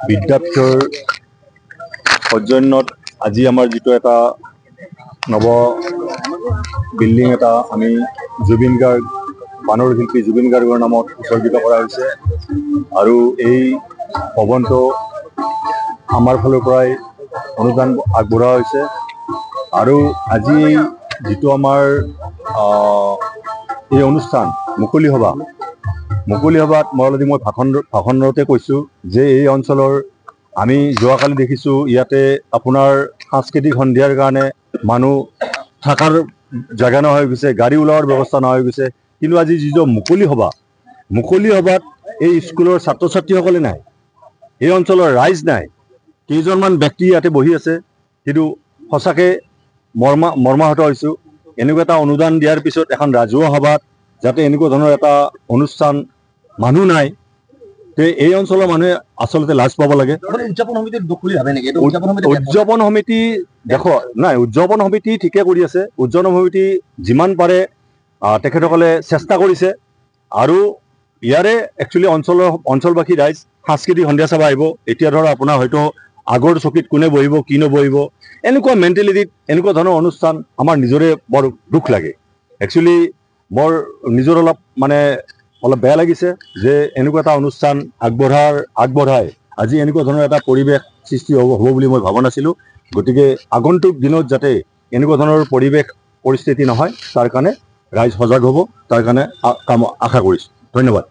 বিদ্যাপীঠৰ সৌজন্যত আজি আমাৰ যিটো এটা নৱ বিল্ডিং এটা আমি জুবিন গাৰ্গ বানৰ শিল্পী জুবিন গাৰ্গৰ নামত উৎসৰ্গিত কৰা হৈছে আৰু এই ভৱনটো আমাৰ ফালৰ পৰাই অনুদান আগবঢ়োৱা হৈছে আৰু আজি যিটো আমাৰ এই অনুষ্ঠান মুকলি সভাত মই অলৰেডি ভাষণতে কৈছোঁ যে এই অঞ্চলৰ আমি যোৱাকালি দেখিছোঁ ইয়াতে আপোনাৰ সাংস্কৃতিক সন্ধিয়াৰ কাৰণে মানুহ থকাৰ জেগা নোহোৱা হৈ গৈছে, গাড়ী ওলোৱাৰ ব্যৱস্থা নোহোৱা হৈ গৈছে। কিন্তু আজি যিটো মুকলি সভাত এই স্কুলৰ ছাত্ৰ ছাত্ৰীসকলে নাই, এই অঞ্চলৰ ৰাইজ নাই, কেইজনমান ব্যক্তি ইয়াতে বহি আছে। কিন্তু সঁচাকৈ মৰ্মাহত হৈছোঁ এনেকুৱা এটা অনুদান দিয়াৰ পিছত এখন ৰাজহুৱা সভাত যাতে এনেকুৱা ধৰণৰ এটা অনুষ্ঠান মানুহ নাই, তে এই অঞ্চলৰ মানুহে আচলতে লাজ পাব লাগে। উদযাপন সমিতিৰ দুখ বুলি ভাবে নেকি? উদযাপন সমিতি উদযাপন সমিতি ঠিকে কৰি আছে। উদযাপন সমিতি যিমান পাৰে তেখেতসকলে চেষ্টা কৰিছে আৰু ইয়াৰে একচুৱেলি অঞ্চলবাসী ৰাইজ সাংস্কৃতিক সন্ধিয়া চাব আহিব। এতিয়া ধৰক আপোনাৰ হয়তো আগৰ চকীত কোনে বহিব কি নবহিব এনেকুৱা মেণ্টেলিটিত এনেকুৱা ধৰণৰ অনুষ্ঠান আমাৰ নিজৰে বৰ দুখ লাগে। একচুৱেলি মোৰ নিজৰ অলপ বেয়া লাগিছে যে এনেকুৱা এটা অনুষ্ঠান আগবঢ়াই আজি এনেকুৱা ধৰণৰ এটা পৰিৱেশ সৃষ্টি হ'ব বুলি মই ভবা নাছিলোঁ। গতিকে আগন্তুক দিনত যাতে এনেকুৱা ধৰণৰ পৰিস্থিতি নহয় তাৰ কাৰণে ৰাইজ সজাগ হ'ব, তাৰ কাৰণে আশা কৰিছোঁ। ধন্যবাদ।